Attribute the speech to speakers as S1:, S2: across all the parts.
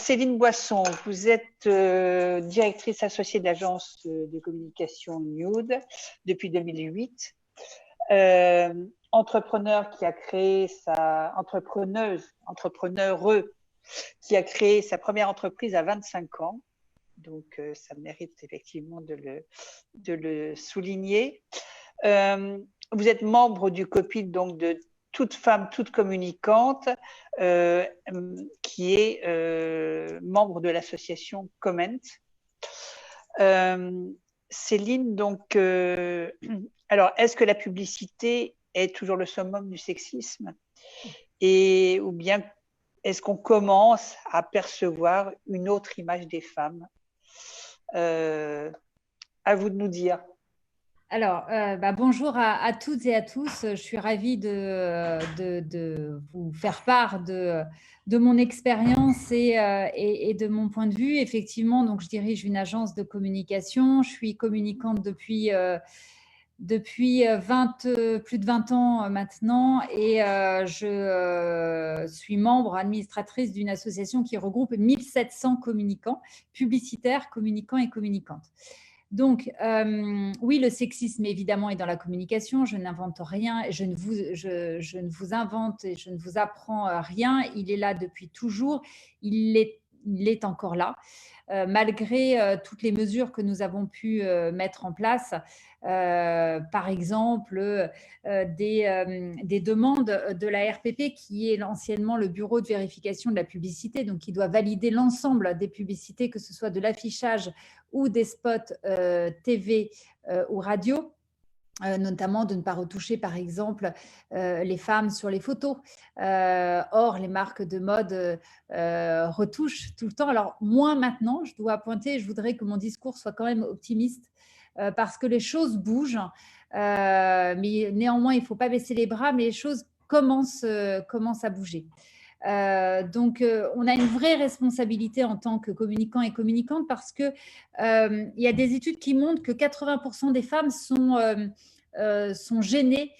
S1: Céline Boisson, vous êtes directrice associée de l'agence de communication Nude depuis 2008. Entrepreneur qui a créé entrepreneure qui a créé sa première entreprise à 25 ans. Donc, ça mérite effectivement de le souligner. Vous êtes membre du COPIL, donc de toute femme, toute communicante, qui est membre de l'association Comment. Céline, donc, alors, est-ce que la publicité est toujours le summum du sexisme, ou bien est-ce qu'on commence à percevoir une autre image des femmes? À vous de nous dire.
S2: Alors, bonjour à toutes et à tous. Je suis ravie de vous faire part de mon expérience et de mon point de vue. Effectivement, donc, je dirige une agence de communication. Je suis communicante depuis plus de 20 ans maintenant et je suis membre administratrice d'une association qui regroupe 1700 communicants, publicitaires, communicants et communicantes. Donc, oui, le sexisme, évidemment, est dans la communication. Je n'invente rien, je ne vous invente et je ne vous apprends rien. Il est là depuis toujours, il est encore là. Malgré toutes les mesures que nous avons pu mettre en place, par exemple des demandes de la RPP, qui est anciennement le bureau de vérification de la publicité, donc qui doit valider l'ensemble des publicités, que ce soit de l'affichage ou des spots TV ou radio. Notamment de ne pas retoucher, par exemple, les femmes sur les photos. Or, les marques de mode retouchent tout le temps. Alors, moins maintenant, je dois pointer, je voudrais que mon discours soit quand même optimiste parce que les choses bougent. Mais néanmoins, il ne faut pas baisser les bras, mais les choses commencent à bouger. Donc, on a une vraie responsabilité en tant que communicants et communicantes parce qu'il y a des études qui montrent que 80% des femmes sont gênées,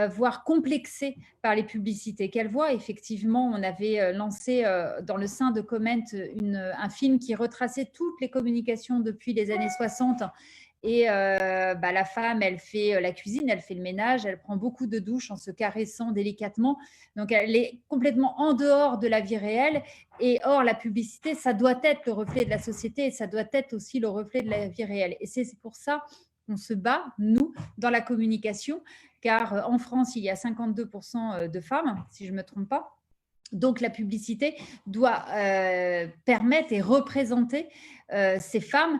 S2: voire complexées par les publicités qu'elles voient. Effectivement, on avait lancé dans le sein de Comment un film qui retraçait toutes les communications depuis les années 60. Et la femme, elle fait la cuisine, elle fait le ménage, elle prend beaucoup de douches en se caressant délicatement. Donc, elle est complètement en dehors de la vie réelle. Et or, la publicité, ça doit être le reflet de la société et ça doit être aussi le reflet de la vie réelle. Et c'est pour ça qu'on se bat, nous, dans la communication, car en France, il y a 52% de femmes, si je ne me trompe pas. Donc, la publicité doit permettre et représenter ces femmes,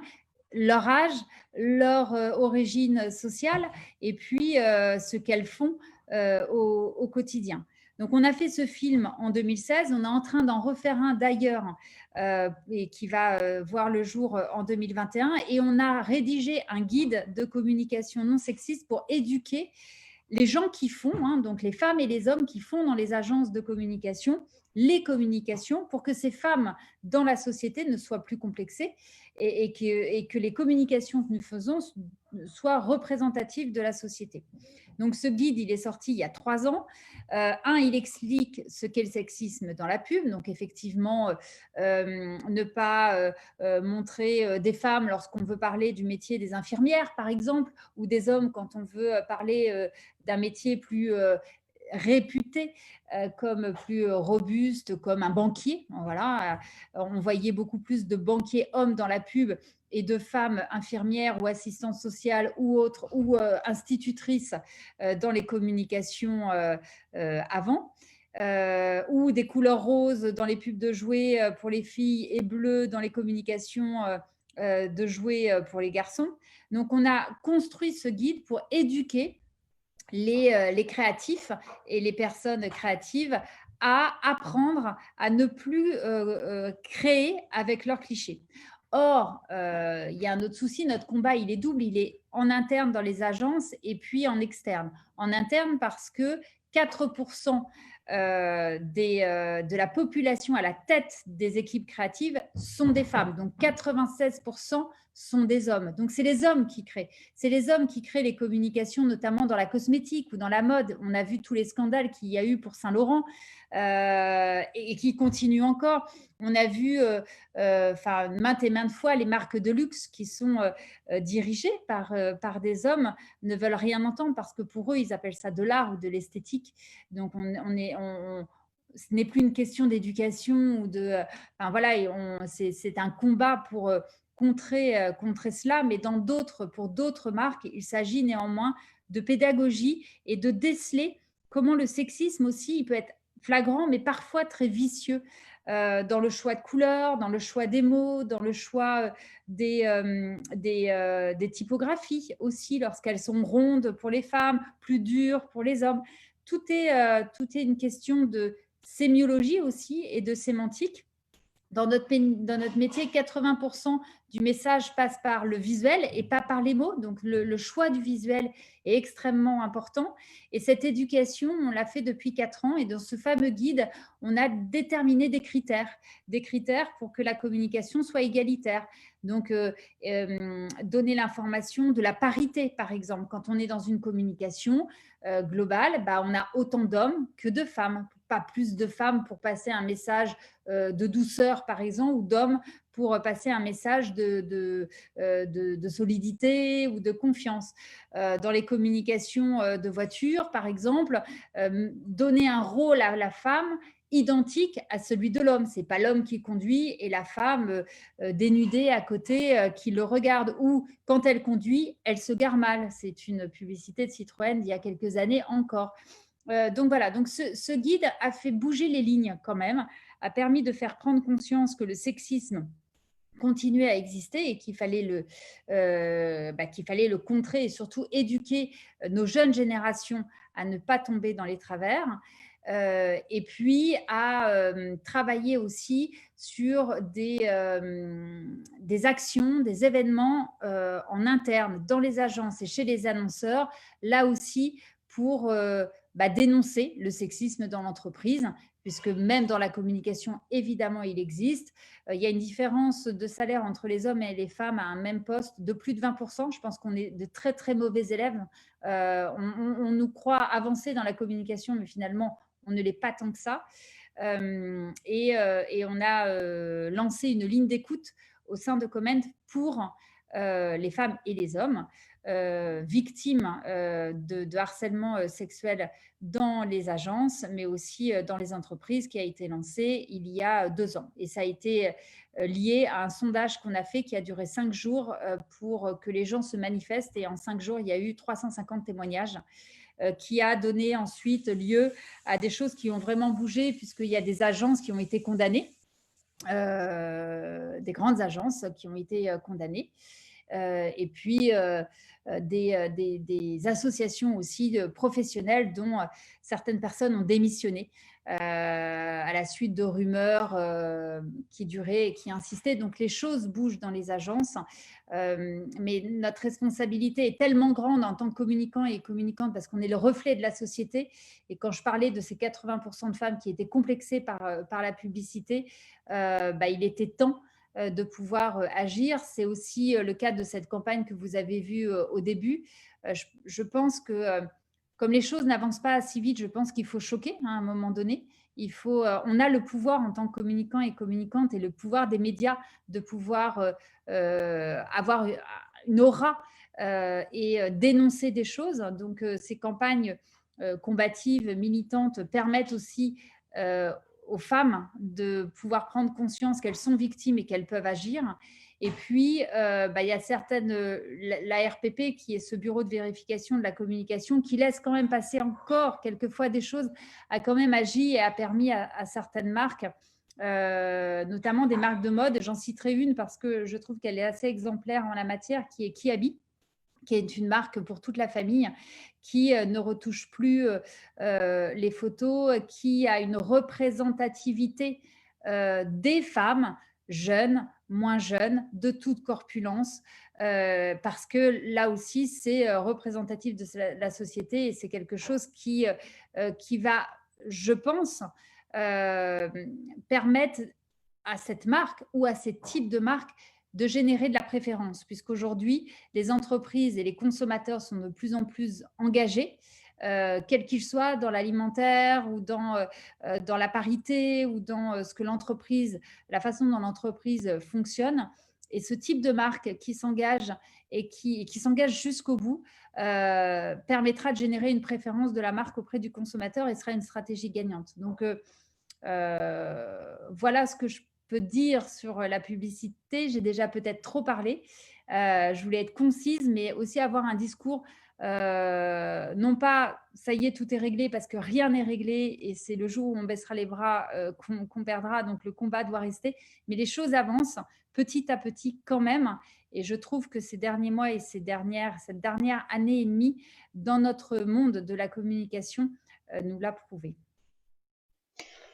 S2: leur âge, leur origine sociale et puis ce qu'elles font au quotidien. Donc, on a fait ce film en 2016. On est en train d'en refaire un d'ailleurs et qui va voir le jour en 2021. Et on a rédigé un guide de communication non sexiste pour éduquer les gens qui font, donc les femmes et les hommes qui font dans les agences de communication, les communications, pour que ces femmes dans la société ne soient plus complexées et que les communications que nous faisons soient représentatives de la société. Donc, ce guide, il est sorti il y a 3 ans. Il explique ce qu'est le sexisme dans la pub. Donc, effectivement, ne pas montrer des femmes lorsqu'on veut parler du métier des infirmières, par exemple, ou des hommes quand on veut parler d'un métier plus réputé comme plus robuste, comme un banquier. Voilà. On voyait beaucoup plus de banquiers hommes dans la pub et de femmes infirmières ou assistantes sociales ou autres, ou institutrices dans les communications avant. Ou des couleurs roses dans les pubs de jouets pour les filles et bleues dans les communications de jouets pour les garçons. Donc, on a construit ce guide pour éduquer les créatifs et les personnes créatives à apprendre à ne plus créer avec leurs clichés. Or, il y a un autre souci, notre combat, il est double, il est en interne dans les agences et puis en externe. En interne parce que 4% de la population à la tête des équipes créatives sont des femmes. Donc, 96% sont des hommes. Donc, c'est les hommes qui créent. C'est les hommes qui créent les communications, notamment dans la cosmétique ou dans la mode. On a vu tous les scandales qu'il y a eu pour Saint-Laurent. et qui continue encore. On a vu maintes et maintes fois les marques de luxe qui sont dirigées par des hommes ne veulent rien entendre parce que pour eux, ils appellent ça de l'art ou de l'esthétique. Donc, ce n'est plus une question d'éducation ou de… Enfin, voilà, c'est un combat pour contrer cela, mais pour d'autres marques, il s'agit néanmoins de pédagogie et de déceler comment le sexisme aussi, il peut être flagrant, mais parfois très vicieux dans le choix de couleurs, dans le choix des mots, dans le choix des typographies aussi, lorsqu'elles sont rondes pour les femmes, plus dures pour les hommes. Tout est une question de sémiologie aussi et de sémantique. Dans notre métier, 80% du message passe par le visuel et pas par les mots. Donc, le choix du visuel est extrêmement important. Et cette éducation, on l'a fait depuis 4 ans. Et dans ce fameux guide, on a déterminé des critères pour que la communication soit égalitaire. Donc, donner l'information de la parité, par exemple. Quand on est dans une communication globale, on a autant d'hommes que de femmes. Pas plus de femmes pour passer un message de douceur, par exemple, ou d'hommes pour passer un message de solidité ou de confiance. Dans les communications de voiture, par exemple, donner un rôle à la femme identique à celui de l'homme. Ce n'est pas l'homme qui conduit et la femme dénudée à côté qui le regarde. Ou quand elle conduit, elle se gare mal. C'est une publicité de Citroën d'il y a quelques années encore. Donc voilà, donc ce guide a fait bouger les lignes quand même, a permis de faire prendre conscience que le sexisme continuait à exister et qu'il fallait le contrer et surtout éduquer nos jeunes générations à ne pas tomber dans les travers. Et puis à travailler aussi sur des actions, des événements en interne dans les agences et chez les annonceurs, là aussi pour dénoncer le sexisme dans l'entreprise, puisque même dans la communication, évidemment, il existe. Il y a une différence de salaire entre les hommes et les femmes à un même poste de plus de 20%. Je pense qu'on est de très, très mauvais élèves. On nous croit avancer dans la communication, mais finalement, on ne l'est pas tant que ça. Et on a lancé une ligne d'écoute au sein de Comment pour les femmes et les hommes victimes de harcèlement sexuel dans les agences, mais aussi dans les entreprises, qui a été lancée il y a 2 ans. Et ça a été lié à un sondage qu'on a fait qui a duré 5 jours pour que les gens se manifestent. Et en 5 jours, il y a eu 350 témoignages qui a donné ensuite lieu à des choses qui ont vraiment bougé, puisqu'il y a des agences qui ont été condamnées, des grandes agences qui ont été condamnées. Et puis des associations aussi professionnelles dont certaines personnes ont démissionné à la suite de rumeurs qui duraient et qui insistaient. Donc les choses bougent dans les agences, mais notre responsabilité est tellement grande en tant que communicant et communicante parce qu'on est le reflet de la société. Et quand je parlais de ces 80% de femmes qui étaient complexées par la publicité, il était temps de pouvoir agir. C'est aussi le cas de cette campagne que vous avez vue au début. Je pense que comme les choses n'avancent pas assez vite, je pense qu'il faut choquer à un moment donné. On a le pouvoir en tant que communicant et communicante et le pouvoir des médias de pouvoir avoir une aura et dénoncer des choses. Donc ces campagnes combatives, militantes permettent aussi aux femmes de pouvoir prendre conscience qu'elles sont victimes et qu'elles peuvent agir. Et puis, il y a la RPP, qui est ce bureau de vérification de la communication, qui laisse quand même passer encore quelquefois des choses, a quand même agi et a permis à certaines marques, notamment des marques de mode. J'en citerai une parce que je trouve qu'elle est assez exemplaire en la matière, qui est Kiabi, qui est une marque pour toute la famille, qui ne retouche plus les photos, qui a une représentativité des femmes jeunes, moins jeunes, de toute corpulence, parce que là aussi, c'est représentatif de la société et c'est quelque chose qui va, je pense, permettre à cette marque ou à ces types de marques de générer de la préférence, puisqu'aujourd'hui, les entreprises et les consommateurs sont de plus en plus engagés quel qu'il soit, dans l'alimentaire ou dans la parité ou dans ce que l'entreprise, la façon dont l'entreprise fonctionne. Et ce type de marque qui s'engage et qui s'engage jusqu'au bout permettra de générer une préférence de la marque auprès du consommateur et sera une stratégie gagnante. Donc, voilà ce que je peux dire sur la publicité. J'ai déjà peut-être trop parlé. Je voulais être concise, mais aussi avoir un discours, non pas ça y est, tout est réglé, parce que rien n'est réglé et c'est le jour où on baissera les bras qu'on perdra, donc le combat doit rester. Mais les choses avancent petit à petit quand même. Et je trouve que ces derniers mois et cette dernière année et demie dans notre monde de la communication nous l'a prouvé.